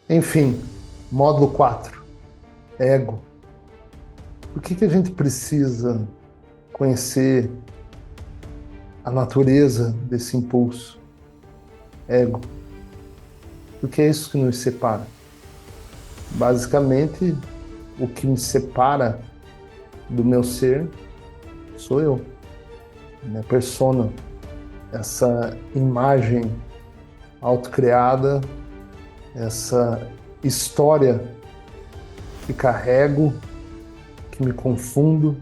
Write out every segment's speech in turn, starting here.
Enfim, módulo 4, ego. Por que a gente precisa conhecer a natureza desse impulso, ego? Porque é isso que nos separa. Basicamente, o que me separa do meu ser sou eu, minha persona, essa imagem autocriada, essa história que carrego, que me confundo,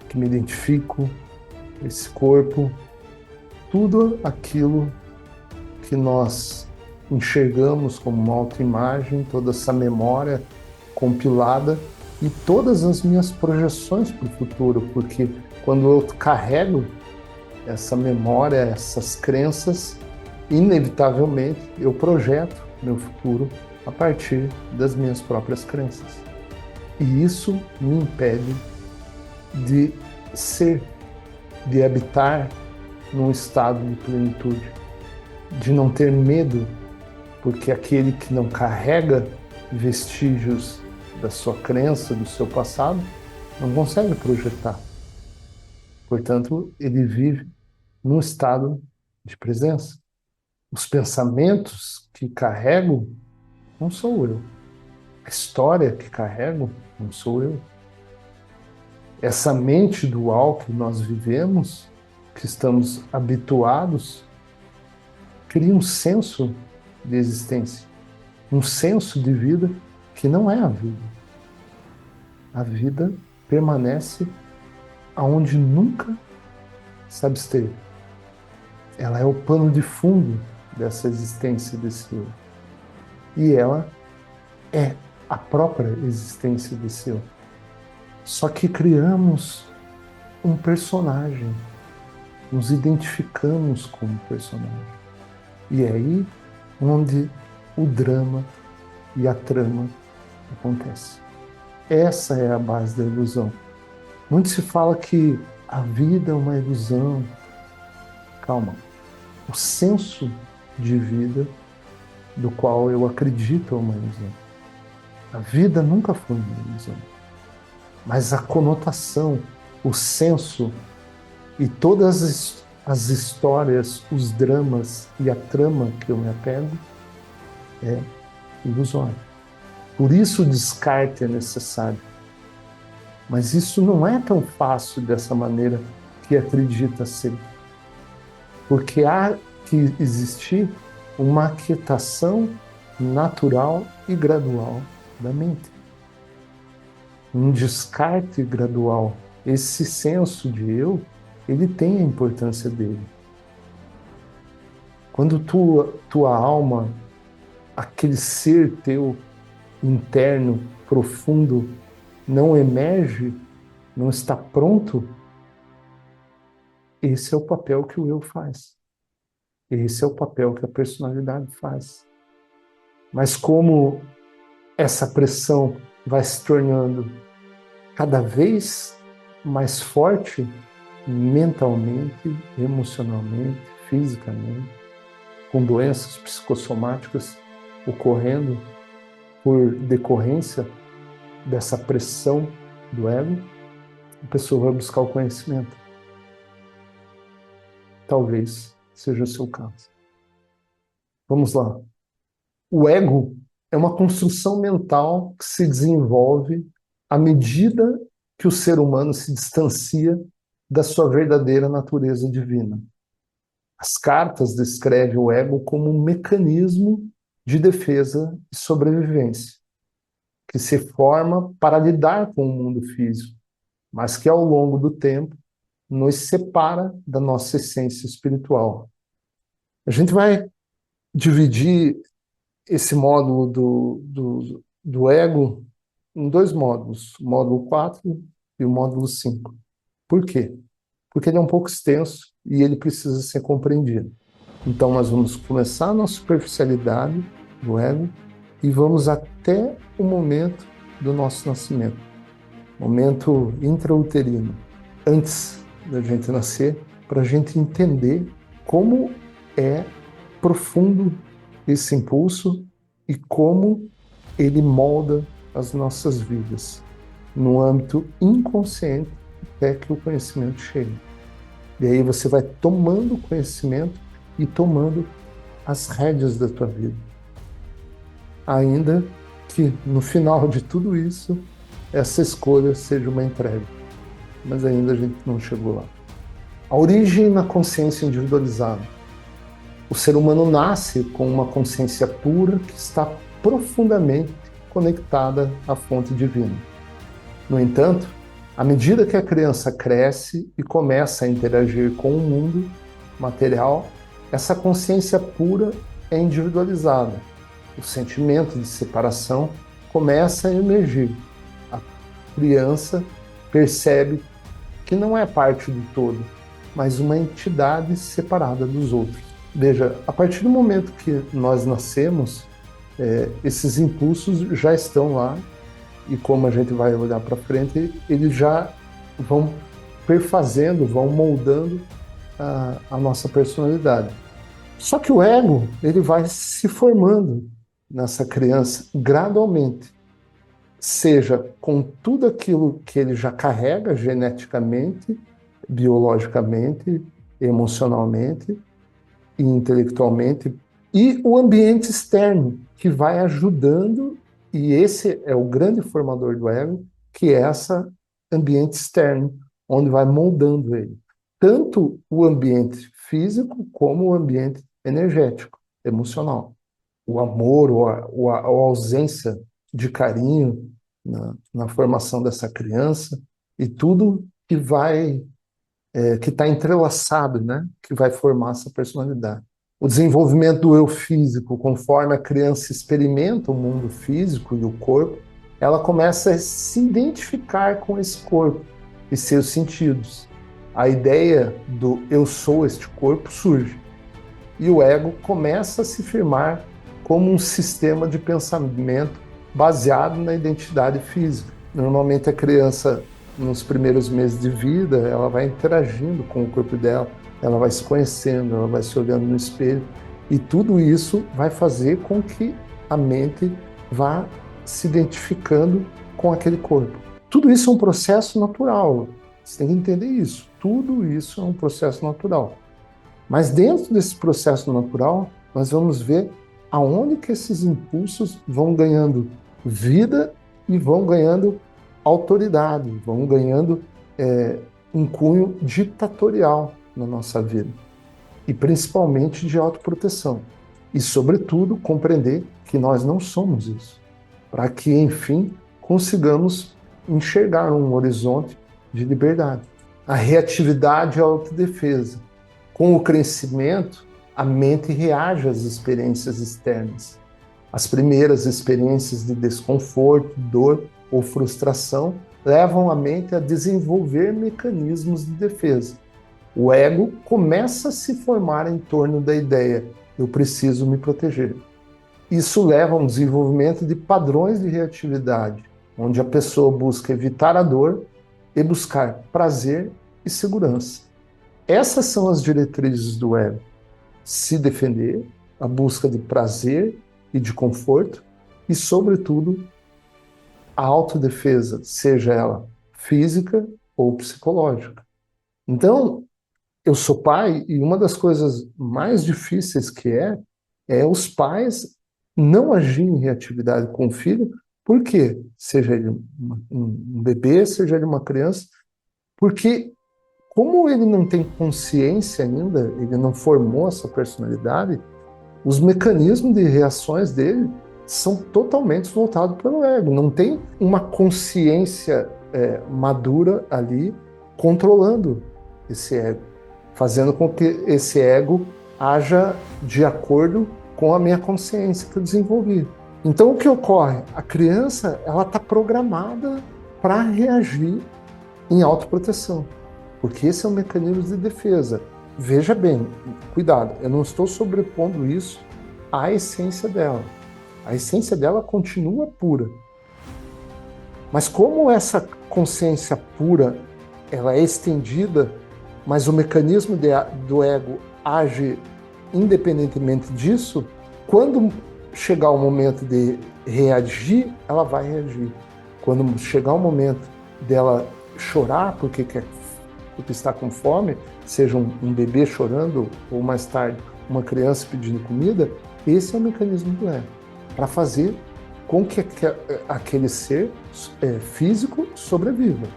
que me identifico, esse corpo, tudo aquilo que nós enxergamos como uma autoimagem, toda essa memória compilada e todas as minhas projeções para o futuro, porque quando eu carrego essa memória, essas crenças, inevitavelmente eu projeto meu futuro a partir das minhas próprias crenças. E isso me impede de ser, de habitar num estado de plenitude, de não ter medo, porque aquele que não carrega vestígios da sua crença, do seu passado, não consegue projetar. Portanto, ele vive num estado de presença. Os pensamentos que carrego não sou eu. A história que carrego não sou eu. Essa mente dual que nós vivemos, que estamos habituados, cria um senso de existência, um senso de vida que não é a vida. A vida permanece aonde nunca se absteve. Ela é o pano de fundo dessa existência desse eu. E ela é a própria existência desse eu. Só que criamos um personagem, nos identificamos como personagem. E é aí onde o drama e a trama acontecem. Essa é a base da ilusão. Muito se fala que a vida é uma ilusão. Calma. O senso de vida do qual eu acredito é uma ilusão. A vida nunca foi uma ilusão. Mas a conotação, o senso e todas as histórias, os dramas e a trama que eu me apego é ilusório. Por isso o descarte é necessário. Mas isso não é tão fácil dessa maneira que acredita ser. Porque há que existir uma aquietação natural e gradual da mente. Um descarte gradual. Esse senso de eu, ele tem a importância dele. Quando tua alma, aquele ser teu interno, profundo, não emerge, não está pronto, esse é o papel que o eu faz. Esse é o papel que a personalidade faz. Mas como essa pressão vai se tornando cada vez mais forte, mentalmente, emocionalmente, fisicamente, com doenças psicossomáticas ocorrendo por decorrência dessa pressão do ego, a pessoa vai buscar o conhecimento. Talvez seja o seu caso. Vamos lá. O ego é uma construção mental que se desenvolve à medida que o ser humano se distancia da sua verdadeira natureza divina. As cartas descrevem o ego como um mecanismo de defesa e sobrevivência, que se forma para lidar com o mundo físico, mas que ao longo do tempo nos separa da nossa essência espiritual. A gente vai dividir esse módulo do ego em dois módulos, o módulo 4 e o módulo 5. Por quê? Porque ele é um pouco extenso e ele precisa ser compreendido. Então nós vamos começar na superficialidade do ego e vamos até o momento do nosso nascimento, momento intrauterino, antes da gente nascer, para a gente entender como é profundo esse impulso e como ele molda as nossas vidas no âmbito inconsciente até que o conhecimento chegue. E aí você vai tomando conhecimento e tomando as rédeas da tua vida. Ainda que no final de tudo isso, essa escolha seja uma entrega. Mas ainda a gente não chegou lá. A origem na consciência individualizada. O ser humano nasce com uma consciência pura que está profundamente conectada à fonte divina. No entanto, à medida que a criança cresce e começa a interagir com o mundo material, essa consciência pura é individualizada. O sentimento de separação começa a emergir. A criança percebe que não é parte do todo, mas uma entidade separada dos outros. Veja, a partir do momento que nós nascemos, esses impulsos já estão lá e, como a gente vai olhar para frente, eles já vão perfazendo, vão moldando a nossa personalidade. Só que o ego, ele vai se formando nessa criança gradualmente, seja com tudo aquilo que ele já carrega geneticamente, biologicamente, emocionalmente e intelectualmente, e o ambiente externo, que vai ajudando, e esse é o grande formador do ego, que é esse ambiente externo, onde vai moldando ele. Tanto o ambiente físico como o ambiente energético, emocional. O amor ou a ausência de carinho na formação dessa criança e tudo que vai que está entrelaçado, né? Que vai formar essa personalidade. O desenvolvimento do eu físico, conforme a criança experimenta o mundo físico e o corpo, ela começa a se identificar com esse corpo e seus sentidos. A ideia do eu sou este corpo surge. E o ego começa a se firmar como um sistema de pensamento baseado na identidade física. Normalmente a criança, nos primeiros meses de vida, ela vai interagindo com o corpo dela, ela vai se conhecendo, ela vai se olhando no espelho, e tudo isso vai fazer com que a mente vá se identificando com aquele corpo. Tudo isso é um processo natural, você tem que entender isso. Tudo isso é um processo natural. Mas dentro desse processo natural, nós vamos ver aonde que esses impulsos vão ganhando vida e vão ganhando autoridade, vão ganhando um cunho ditatorial na nossa vida. E principalmente de autoproteção. E, sobretudo, compreender que nós não somos isso. Para que, enfim, consigamos enxergar um horizonte de liberdade. A reatividade e a autodefesa. Com o crescimento, a mente reage às experiências externas. As primeiras experiências de desconforto, dor ou frustração levam a mente a desenvolver mecanismos de defesa. O ego começa a se formar em torno da ideia: eu preciso me proteger. Isso leva a um desenvolvimento de padrões de reatividade, onde a pessoa busca evitar a dor e buscar prazer e segurança. Essas são as diretrizes do ego: se defender, a busca de prazer e de conforto e, sobretudo, a autodefesa, seja ela física ou psicológica. Então, eu sou pai e uma das coisas mais difíceis que é os pais não agirem em reatividade com o filho. Por quê? Seja ele um bebê, seja ele uma criança, porque como ele não tem consciência ainda, ele não formou essa personalidade, os mecanismos de reações dele são totalmente voltados pelo ego. Não tem uma consciência madura ali controlando esse ego, fazendo com que esse ego haja de acordo com a minha consciência que eu desenvolvi. Então o que ocorre? A criança ela está programada para reagir em autoproteção, porque esse é um mecanismo de defesa. Veja bem, cuidado, eu não estou sobrepondo isso à essência dela. A essência dela continua pura. Mas como essa consciência pura ela é estendida, mas o mecanismo do ego age independentemente disso, quando chegar o momento de reagir, ela vai reagir. Quando chegar o momento dela chorar porque está com fome, seja um bebê chorando ou mais tarde uma criança pedindo comida, esse é o mecanismo do ego, para fazer com que aquele ser físico sobreviva.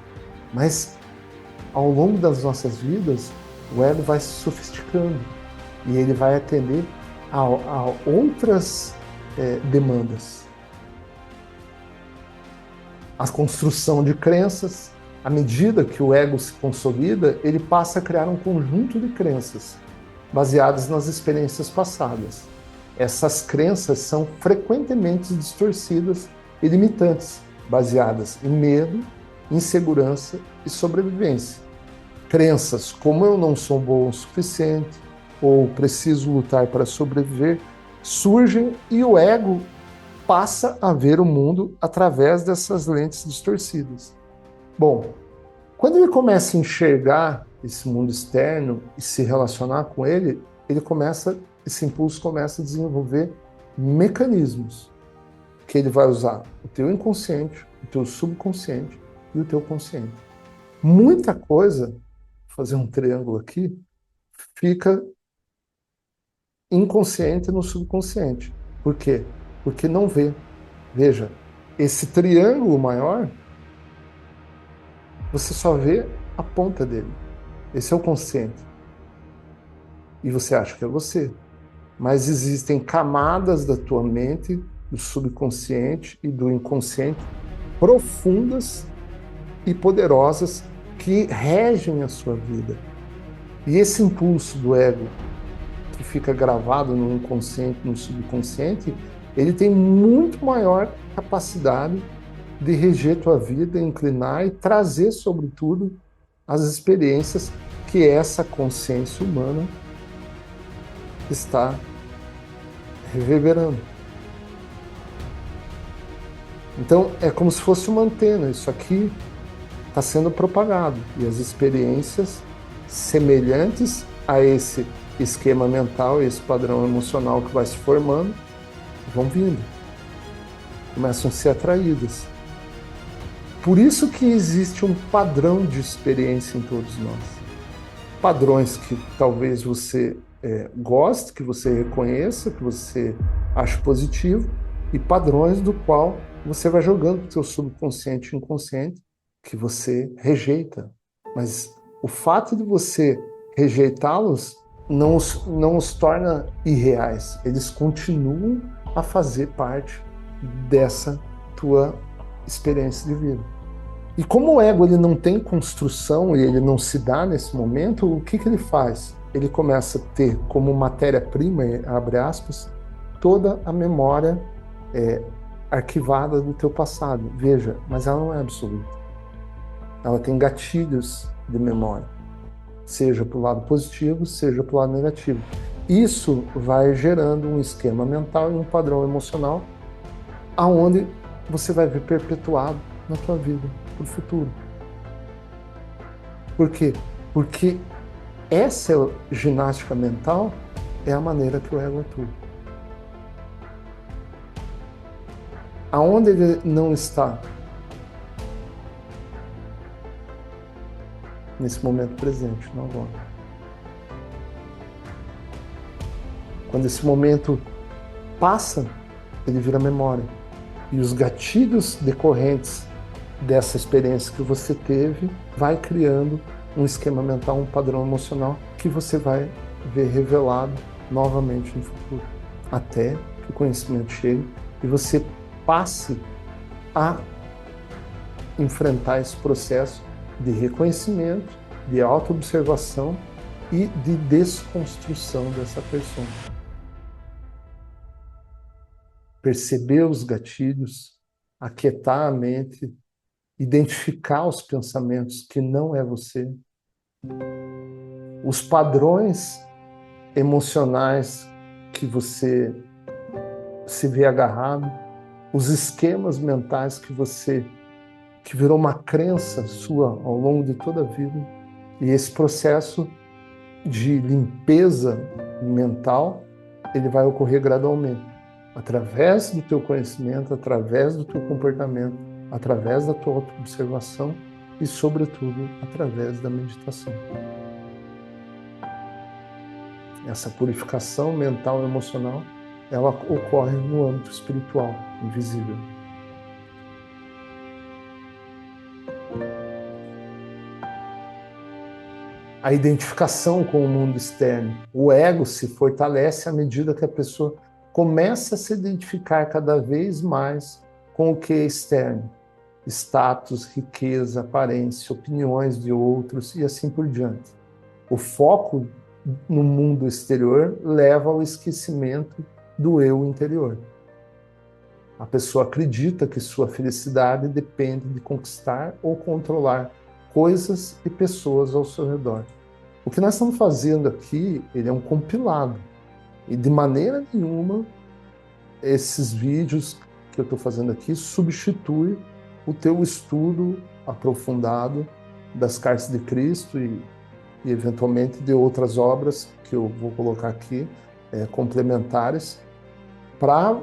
Mas ao longo das nossas vidas, o ego vai se sofisticando e ele vai atender a outras demandas. A construção de crenças, à medida que o ego se consolida, ele passa a criar um conjunto de crenças baseadas nas experiências passadas. Essas crenças são frequentemente distorcidas e limitantes, baseadas em medo, insegurança e sobrevivência. Crenças como eu não sou bom o suficiente ou preciso lutar para sobreviver surgem e o ego passa a ver o mundo através dessas lentes distorcidas. Bom, quando ele começa a enxergar esse mundo externo e se relacionar com ele, esse impulso começa a desenvolver mecanismos que ele vai usar o teu inconsciente, o teu subconsciente e o teu consciente. Muita coisa, vou fazer um triângulo aqui, fica inconsciente no subconsciente. Por quê? Porque não vê. Veja, esse triângulo maior, você só vê a ponta dele. Esse é o consciente. E você acha que é você. Mas existem camadas da tua mente, do subconsciente e do inconsciente profundas e poderosas que regem a sua vida. E esse impulso do ego que fica gravado no inconsciente, no subconsciente, ele tem muito maior capacidade de reger tua vida, inclinar e trazer, sobretudo, as experiências que essa consciência humana está reverberando. Então, é como se fosse uma antena. Isso aqui está sendo propagado. E as experiências semelhantes a esse esquema mental, esse padrão emocional que vai se formando, vão vindo. Começam a ser atraídas. Por isso que existe um padrão de experiência em todos nós. Padrões que talvez você goste, que você reconheça, que você ache positivo, e padrões do qual você vai jogando para o seu subconsciente e inconsciente, que você rejeita. Mas o fato de você rejeitá-los não os torna irreais. Eles continuam a fazer parte dessa tua experiência de vida. E como o ego ele não tem construção e ele não se dá nesse momento, o que ele faz? Ele começa a ter como matéria-prima, abre aspas, toda a memória arquivada do teu passado. Veja, mas ela não é absoluta. Ela tem gatilhos de memória, seja para o lado positivo, seja para o lado negativo. Isso vai gerando um esquema mental e um padrão emocional aonde você vai ver perpetuado na tua vida para o futuro. Por quê? Porque essa ginástica mental é a maneira que o ego atua. Aonde ele não está? Nesse momento presente, não agora. Quando esse momento passa, ele vira memória. E os gatilhos decorrentes dessa experiência que você teve vai criando um esquema mental, um padrão emocional que você vai ver revelado novamente no futuro. Até que o conhecimento chegue e você passe a enfrentar esse processo de reconhecimento, de autoobservação e de desconstrução dessa persona. Perceber os gatilhos, aquietar a mente, identificar os pensamentos que não é você, os padrões emocionais que você se vê agarrado, os esquemas mentais que virou uma crença sua ao longo de toda a vida. E esse processo de limpeza mental, ele vai ocorrer gradualmente. através do teu conhecimento, através do teu comportamento, através da tua autoobservação e, sobretudo, através da meditação. Essa purificação mental e emocional, ela ocorre no âmbito espiritual, invisível. A identificação com o mundo externo. O ego se fortalece à medida que a pessoa começa a se identificar cada vez mais com o que é externo. Status, riqueza, aparência, opiniões de outros e assim por diante. O foco no mundo exterior leva ao esquecimento do eu interior. A pessoa acredita que sua felicidade depende de conquistar ou controlar coisas e pessoas ao seu redor. O que nós estamos fazendo aqui, ele é um compilado. E de maneira nenhuma, esses vídeos que eu estou fazendo aqui substituem o teu estudo aprofundado das Cartas de Cristo e eventualmente de outras obras que eu vou colocar aqui, complementares, para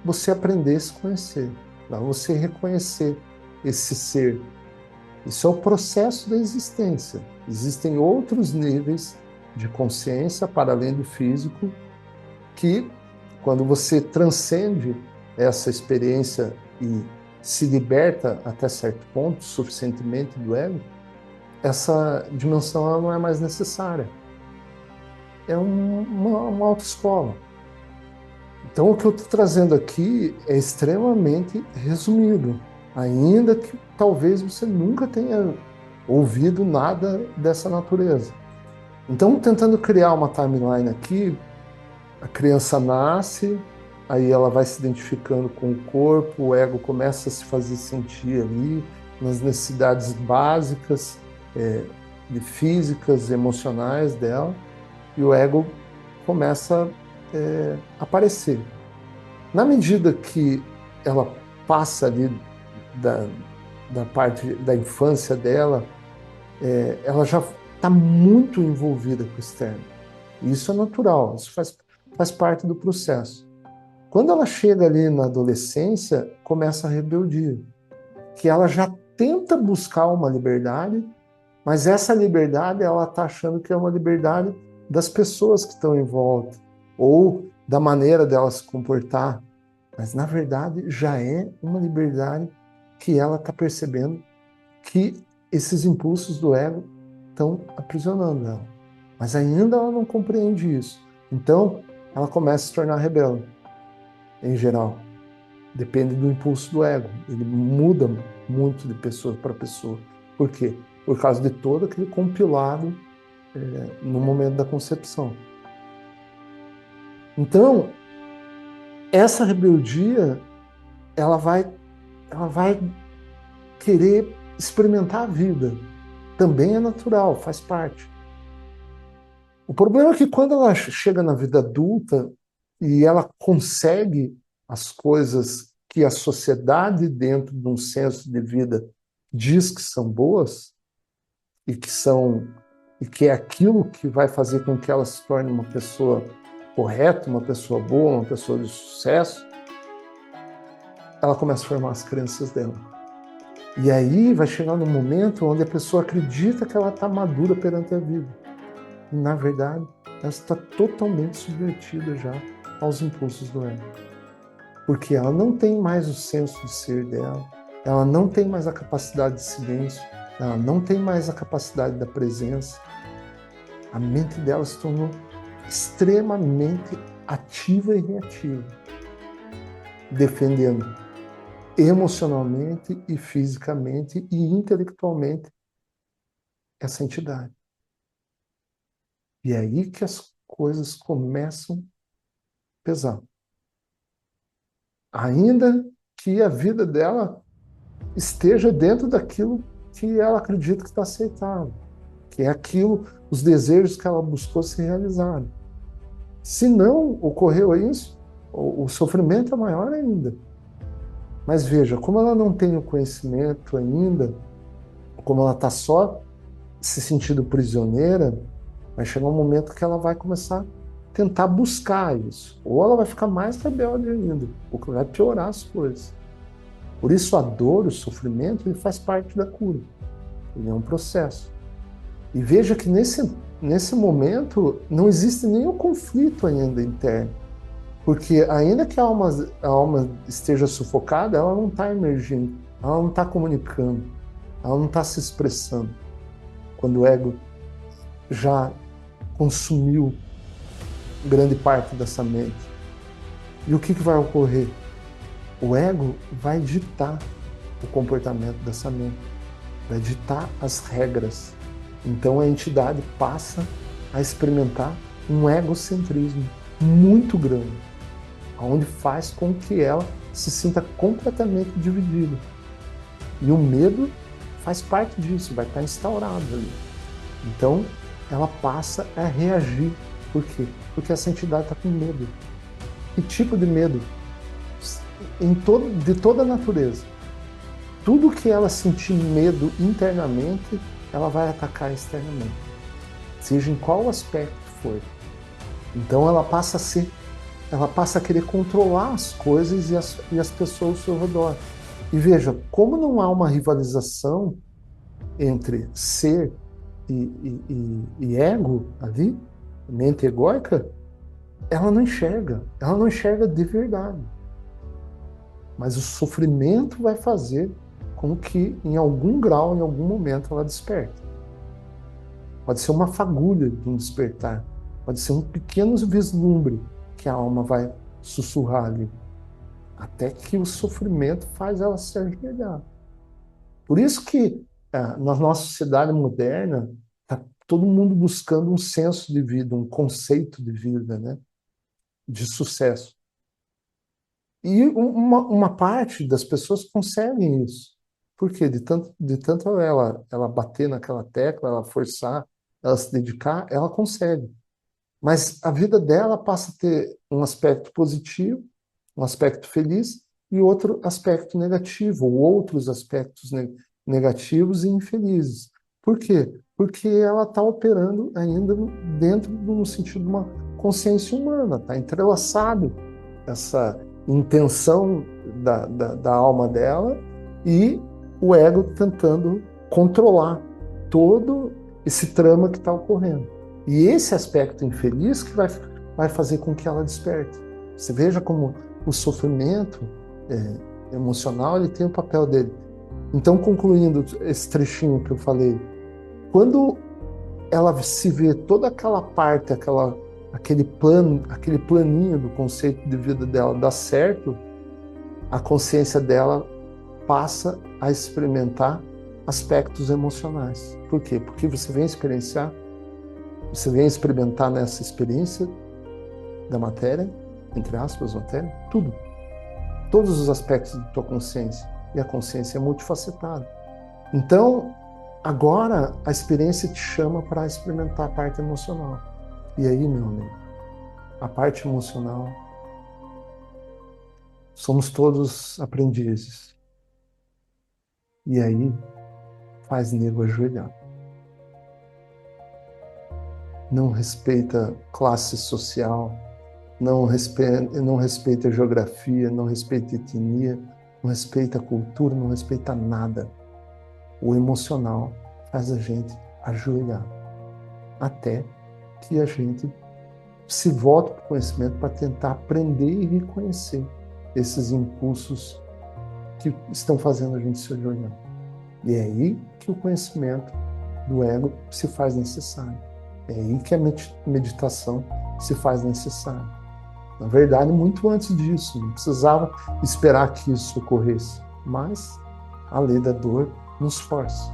você aprender a se conhecer, para você reconhecer esse ser. Isso é o processo da existência. Existem outros níveis de consciência para além do físico que, quando você transcende essa experiência e se liberta até certo ponto, suficientemente do ego, essa dimensão ela não é mais necessária. É uma autoescola. Então, o que eu estou trazendo aqui é extremamente resumido, ainda que talvez você nunca tenha ouvido nada dessa natureza. Então, tentando criar uma timeline aqui, a criança nasce, aí ela vai se identificando com o corpo, o ego começa a se fazer sentir ali, nas necessidades básicas, de físicas, emocionais dela, e o ego começa a aparecer. Na medida que ela passa ali da parte da infância dela, ela já está muito envolvida com o externo. E isso é natural, isso faz parte do processo. Quando ela chega ali na adolescência, começa a rebeldia, que ela já tenta buscar uma liberdade, mas essa liberdade ela está achando que é uma liberdade das pessoas que estão em volta, ou da maneira dela se comportar. Mas, na verdade, já é uma liberdade que ela está percebendo que esses impulsos do ego estão aprisionando ela. Mas ainda ela não compreende isso. Então, ela começa a se tornar rebelde, em geral. Depende do impulso do ego. Ele muda muito de pessoa para pessoa. Por quê? Por causa de todo aquele compilado no momento da concepção. Então, essa rebeldia, ela vai querer experimentar a vida. Também é natural, faz parte. O problema é que quando ela chega na vida adulta e ela consegue as coisas que a sociedade, dentro de um senso de vida, diz que são boas e que é aquilo que vai fazer com que ela se torne uma pessoa correta, uma pessoa boa, uma pessoa de sucesso, ela começa a formar as crenças dela. E aí vai chegar num momento onde a pessoa acredita que ela está madura perante a vida. E, na verdade, ela está totalmente subvertida já aos impulsos do ego. Porque ela não tem mais o senso de ser dela, ela não tem mais a capacidade de silêncio, ela não tem mais a capacidade da presença. A mente dela se tornou extremamente ativa e reativa, defendendo emocionalmente e fisicamente e intelectualmente essa entidade. E é aí que as coisas começam a pesar. Ainda que a vida dela esteja dentro daquilo que ela acredita que está aceitável, que é aquilo, os desejos que ela buscou se realizarem. Se não ocorreu isso, o sofrimento é maior ainda. Mas veja, como ela não tem o conhecimento ainda, como ela está só se sentindo prisioneira, vai chegar um momento que ela vai começar a tentar buscar isso. Ou ela vai ficar mais rebelde ainda, ou vai piorar as coisas. Por isso a dor, o sofrimento, ele faz parte da cura. Ele é um processo. E veja que nesse momento não existe nenhum conflito ainda interno. Porque ainda que a alma esteja sufocada, ela não está emergindo, ela não está comunicando, ela não está se expressando. Quando o ego já consumiu grande parte dessa mente. E o que vai ocorrer? O ego vai ditar o comportamento dessa mente, vai ditar as regras. Então a entidade passa a experimentar um egocentrismo muito grande, onde faz com que ela se sinta completamente dividida. E o medo faz parte disso, vai estar instaurado ali. Então ela passa a reagir. Por quê? Porque essa entidade está com medo. Que tipo de medo? De toda a natureza. Tudo que ela sentir medo internamente, ela vai atacar externamente, seja em qual aspecto for. Então ela passa a querer controlar as coisas e as pessoas ao seu redor. E veja, como não há uma rivalização entre ser e ego ali, mente egóica, ela não enxerga de verdade. Mas o sofrimento vai fazer com que, em algum grau, em algum momento, ela desperte. Pode ser uma fagulha de um despertar, pode ser um pequeno vislumbre que a alma vai sussurrar ali, até que o sofrimento faz ela se ajoelhar. Por isso que, na nossa sociedade moderna, está todo mundo buscando um senso de vida, um conceito de vida, né? De sucesso. E uma parte das pessoas conseguem isso. Por quê? De tanto ela bater naquela tecla, ela forçar, ela se dedicar, ela consegue. Mas a vida dela passa a ter um aspecto positivo, um aspecto feliz e outro aspecto negativo, ou outros aspectos negativos e infelizes. Por quê? Porque ela está operando ainda dentro no sentido de uma consciência humana, está entrelaçado essa intenção da alma dela e o ego tentando controlar todo esse trama que está ocorrendo. E esse aspecto infeliz que vai fazer com que ela desperte. Você veja como o sofrimento emocional ele tem o papel dele. Então, concluindo esse trechinho que eu falei, quando ela se vê toda aquela parte, aquele planinho do conceito de vida dela dá certo, a consciência dela passa a experimentar aspectos emocionais. Por quê? Porque você vem experimentar nessa experiência da matéria, entre aspas, matéria, tudo. Todos os aspectos da tua consciência. E a consciência é multifacetada. Então, agora a experiência te chama para experimentar a parte emocional. E aí, meu amigo, a parte emocional, somos todos aprendizes. E aí, faz nego ajoelhar. Não respeita classe social, não respeita geografia, não respeita etnia, não respeita cultura, não respeita nada. O emocional faz a gente ajoelhar, até que a gente se volta para o conhecimento para tentar aprender e reconhecer esses impulsos que estão fazendo a gente se ajoelhar. E é aí que o conhecimento do ego se faz necessário. É aí que a meditação se faz necessária. Na verdade, muito antes disso, não precisava esperar que isso ocorresse. Mas a lei da dor nos força,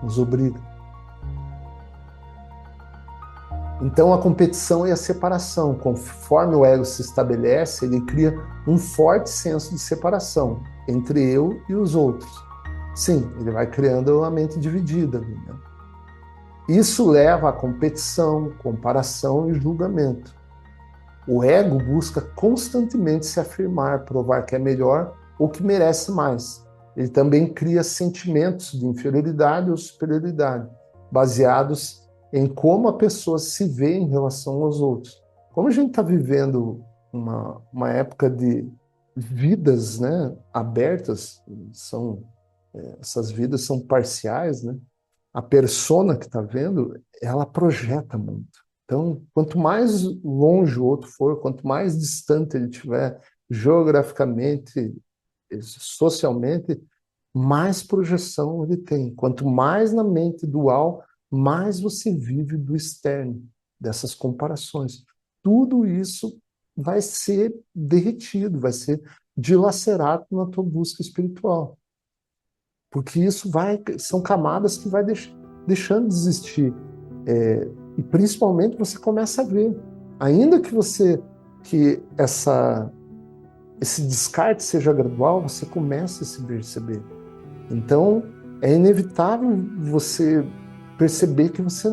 nos obriga. Então a competição e a separação, conforme o ego se estabelece, ele cria um forte senso de separação entre eu e os outros. Sim, ele vai criando a mente dividida. Né? Isso leva à competição, comparação e julgamento. O ego busca constantemente se afirmar, provar que é melhor ou que merece mais. Ele também cria sentimentos de inferioridade ou superioridade, baseados em como a pessoa se vê em relação aos outros, Como a gente está vivendo uma época de vidas, né, abertas, essas vidas são parciais, né? A persona que está vendo, ela projeta muito. Então, quanto mais longe o outro for, quanto mais distante ele estiver geograficamente, socialmente, mais projeção ele tem. Quanto mais na mente dual, mais você vive do externo, dessas comparações. Tudo isso vai ser derretido, vai ser dilacerado na tua busca espiritual. Porque isso são camadas que vai deixando de existir. E principalmente você começa a ver. Ainda que esse descarte seja gradual, você começa a se perceber. Então, é inevitável você perceber que você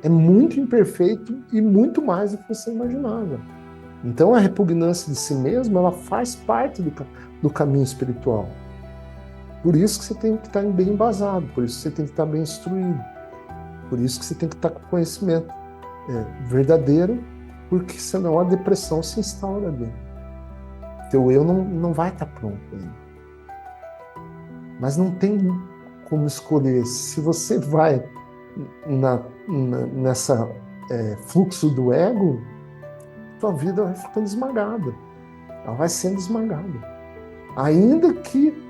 é muito imperfeito e muito mais do que você imaginava. Então, a repugnância de si mesmo, ela faz parte do caminho espiritual. Por isso que você tem que estar bem embasado, por isso que você tem que estar bem instruído, por isso que você tem que estar com conhecimento verdadeiro, porque senão a depressão se instaura dentro. Teu eu não vai estar pronto ainda. Mas não tem como escolher. Se você vai nessa fluxo do ego, tua vida vai ficando esmagada. Ela vai sendo esmagada. Ainda que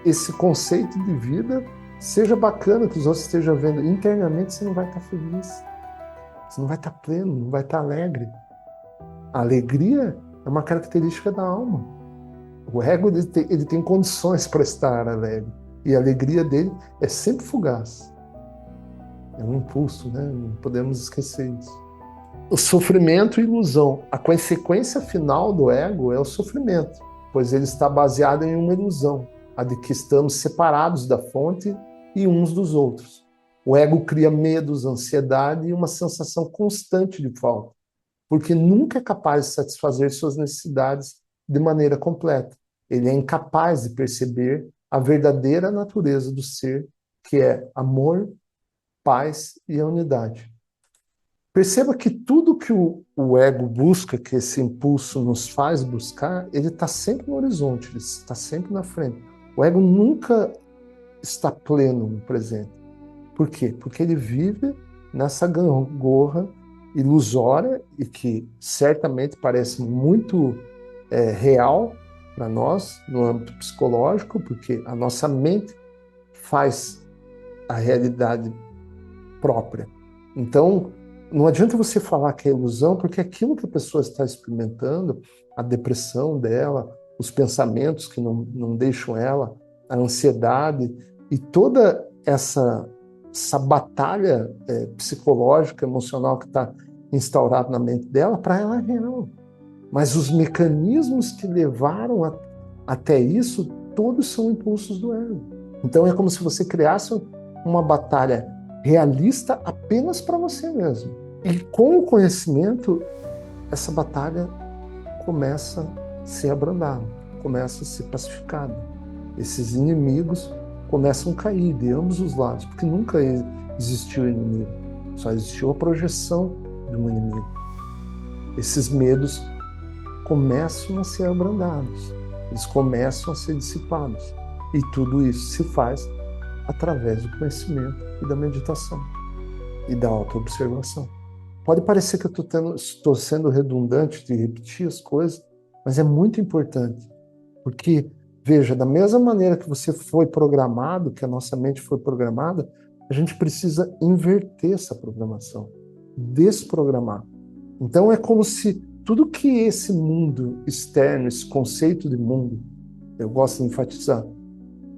esse conceito de vida seja bacana, que os outros estejam vendo, internamente você não vai estar feliz. Você não vai estar pleno, não vai estar alegre. A alegria é uma característica da alma. O ego ele tem condições para estar alegre. E a alegria dele é sempre fugaz. É um impulso, né? Não podemos esquecer isso. O sofrimento e ilusão. A consequência final do ego é o sofrimento, pois ele está baseado em uma ilusão, a de que estamos separados da fonte e uns dos outros. O ego cria medos, ansiedade e uma sensação constante de falta, porque nunca é capaz de satisfazer suas necessidades de maneira completa. Ele é incapaz de perceber a verdadeira natureza do ser, que é amor, paz e a unidade. Perceba que tudo que o ego busca, que esse impulso nos faz buscar, ele está sempre no horizonte, ele está sempre na frente. O ego nunca está pleno no presente. Por quê? Porque ele vive nessa gangorra ilusória e que certamente parece muito real para nós no âmbito psicológico, porque a nossa mente faz a realidade própria. Então, não adianta você falar que é ilusão, porque aquilo que a pessoa está experimentando, a depressão dela, os pensamentos que não deixam ela, a ansiedade e toda essa batalha psicológica, emocional que está instaurada na mente dela, para ela é real. Mas os mecanismos que levaram até isso, todos são impulsos do ego. Então é como se você criasse uma batalha realista apenas para você mesmo. E com o conhecimento, essa batalha começa a ser abrandada, começa a ser pacificada. Esses inimigos começam a cair de ambos os lados, porque nunca existiu inimigo, só existiu a projeção de um inimigo. Esses medos começam a ser abrandados, eles começam a ser dissipados. E tudo isso se faz através do conhecimento e da meditação e da autoobservação. Pode parecer que eu estou sendo redundante de repetir as coisas, mas é muito importante, porque, veja, da mesma maneira que você foi programado, que a nossa mente foi programada, a gente precisa inverter essa programação, desprogramar. Então é como se tudo que esse mundo externo, esse conceito de mundo, eu gosto de enfatizar,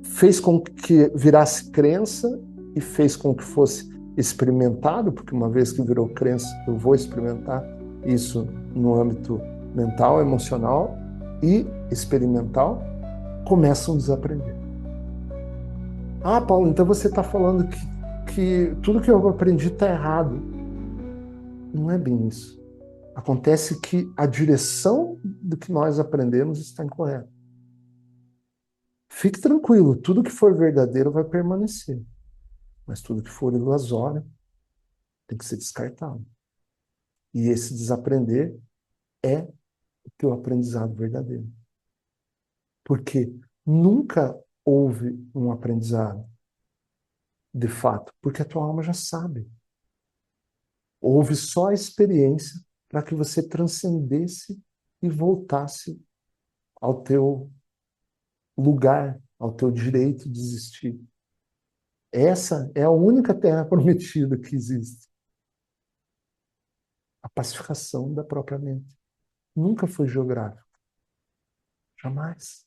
fez com que virasse crença e fez com que fosse experimentado, porque uma vez que virou crença, eu vou experimentar isso no âmbito mental, emocional e experimental, começam a desaprender. Ah, Paulo, então você está falando que tudo que eu aprendi está errado. Não é bem isso. Acontece que a direção do que nós aprendemos está incorreta. Fique tranquilo, tudo que for verdadeiro vai permanecer. Mas tudo que for ilusório tem que ser descartado. E esse desaprender é o teu aprendizado verdadeiro. Porque nunca houve um aprendizado, de fato, porque a tua alma já sabe. Houve só a experiência para que você transcendesse e voltasse ao teu lugar, ao teu direito de existir. Essa é a única terra prometida que existe. A pacificação da própria mente. Nunca foi geográfico. Jamais.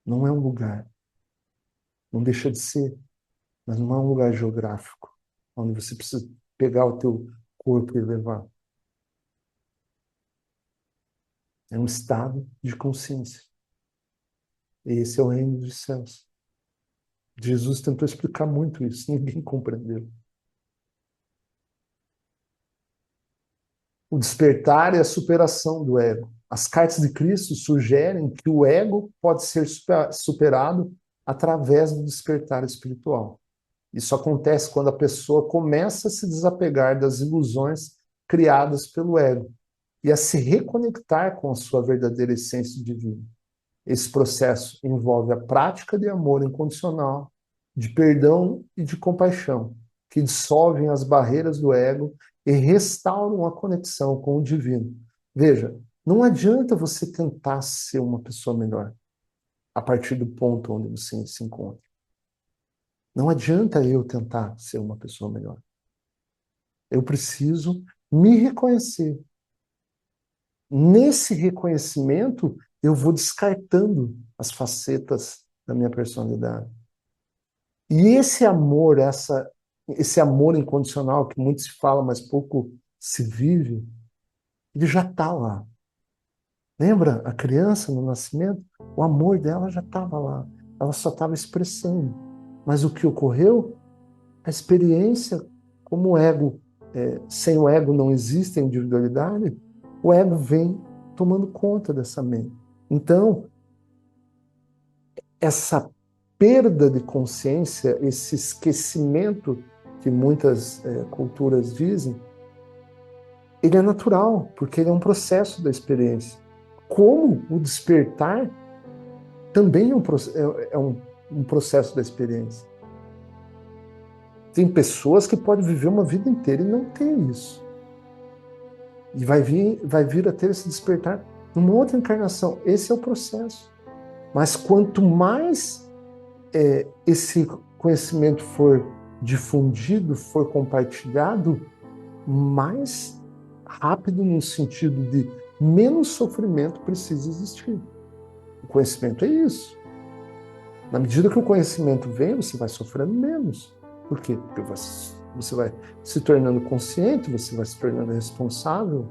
Não é um lugar. Não deixa de ser, mas não é um lugar geográfico, onde você precisa pegar o teu corpo e levar. É um estado de consciência. Esse é o reino dos céus. Jesus tentou explicar muito isso, ninguém compreendeu. O despertar é a superação do ego. As cartas de Cristo sugerem que o ego pode ser superado através do despertar espiritual. Isso acontece quando a pessoa começa a se desapegar das ilusões criadas pelo ego e a se reconectar com a sua verdadeira essência divina. Esse processo envolve a prática de amor incondicional, de perdão e de compaixão, que dissolvem as barreiras do ego e restauram a conexão com o divino. Veja, não adianta você tentar ser uma pessoa melhor a partir do ponto onde você se encontra. Não adianta eu tentar ser uma pessoa melhor. Eu preciso me reconhecer. Nesse reconhecimento, eu vou descartando as facetas da minha personalidade. E esse amor, esse amor incondicional, que muito se fala, mas pouco se vive, ele já está lá. Lembra a criança no nascimento? O amor dela já estava lá. Ela só estava expressando. Mas o que ocorreu? A experiência, como o ego, sem o ego não existe a individualidade, o ego vem tomando conta dessa mente. Então, essa perda de consciência, esse esquecimento que muitas culturas dizem, ele é natural, porque ele é um processo da experiência. Como o despertar também é um processo da experiência. Tem pessoas que podem viver uma vida inteira e não ter isso. E vai vir a ter esse despertar numa outra encarnação. Esse é o processo. Mas quanto mais esse conhecimento for difundido, for compartilhado, mais rápido no sentido de menos sofrimento precisa existir. O conhecimento é isso. Na medida que o conhecimento vem, você vai sofrendo menos. Por quê? Porque você vai se tornando consciente, você vai se tornando responsável.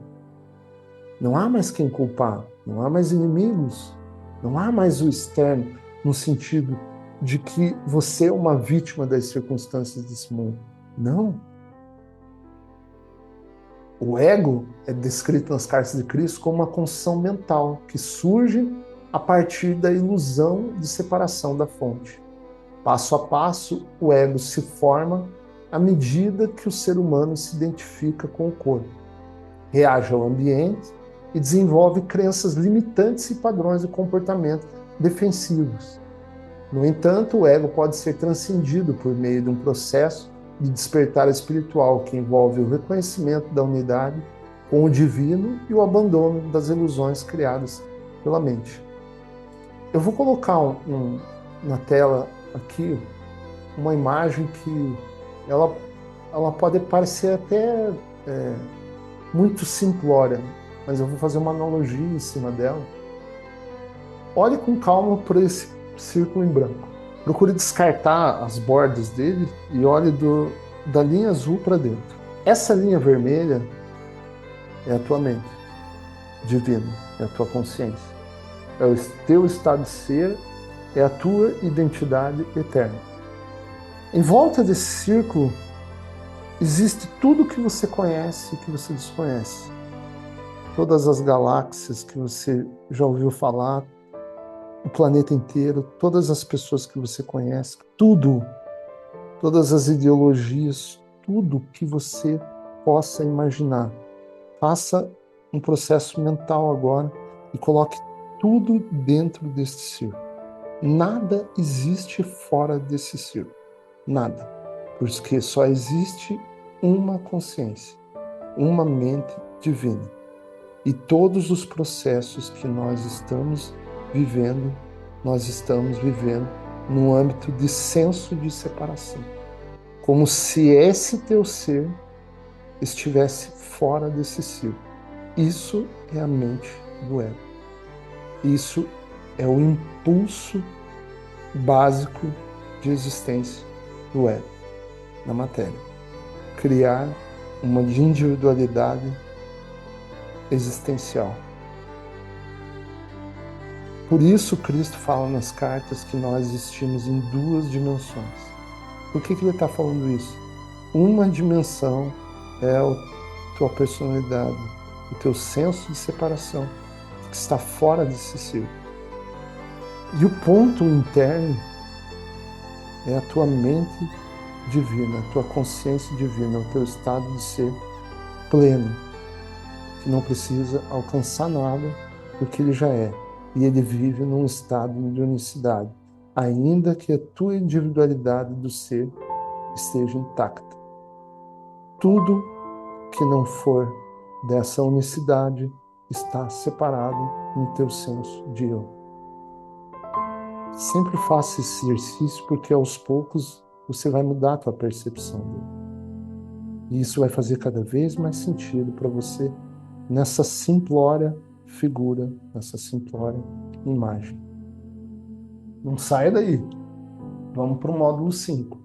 Não há mais quem culpar, não há mais inimigos, não há mais o externo, no sentido de que você é uma vítima das circunstâncias desse mundo. Não. O ego é descrito nas cartas de Cristo como uma construção mental que surge a partir da ilusão de separação da fonte. Passo a passo, o ego se forma à medida que o ser humano se identifica com o corpo, reage ao ambiente e desenvolve crenças limitantes e padrões de comportamento defensivos. No entanto, o ego pode ser transcendido por meio de um processo de despertar espiritual que envolve o reconhecimento da unidade com o divino e o abandono das ilusões criadas pela mente. Eu vou colocar na tela aqui uma imagem que ela pode parecer até muito simplória, mas eu vou fazer uma analogia em cima dela. Olhe com calma por esse círculo em branco. Procure descartar as bordas dele e olhe da linha azul para dentro. Essa linha vermelha é a tua mente divina, é a tua consciência. É o teu estado de ser, é a tua identidade eterna. Em volta desse círculo existe tudo que você conhece e que você desconhece. Todas as galáxias que você já ouviu falar, o planeta inteiro, todas as pessoas que você conhece, tudo, todas as ideologias, tudo que você possa imaginar. Faça um processo mental agora e coloque tudo dentro desse círculo. Nada existe fora desse círculo. Nada. Porque só existe uma consciência, uma mente divina. E todos os processos que nós estamos vivendo num âmbito de senso de separação. Como se esse teu ser estivesse fora desse círculo. Isso é a mente do ego. Isso é o impulso básico de existência do ego na matéria. Criar uma individualidade existencial. Por isso Cristo fala nas cartas que nós existimos em duas dimensões. Por que ele está falando isso? Uma dimensão é a tua personalidade, o teu senso de separação, que está fora desse círculo. E o ponto interno é a tua mente divina, a tua consciência divina, o teu estado de ser pleno, que não precisa alcançar nada do que ele já é. E ele vive num estado de unicidade, ainda que a tua individualidade do ser esteja intacta. Tudo que não for dessa unicidade está separado no teu senso de eu. Sempre faça esse exercício, porque aos poucos você vai mudar a tua percepção dele. E isso vai fazer cada vez mais sentido para você nessa simplória figura, nessa simplória imagem. Não saia daí. Vamos para o módulo 5.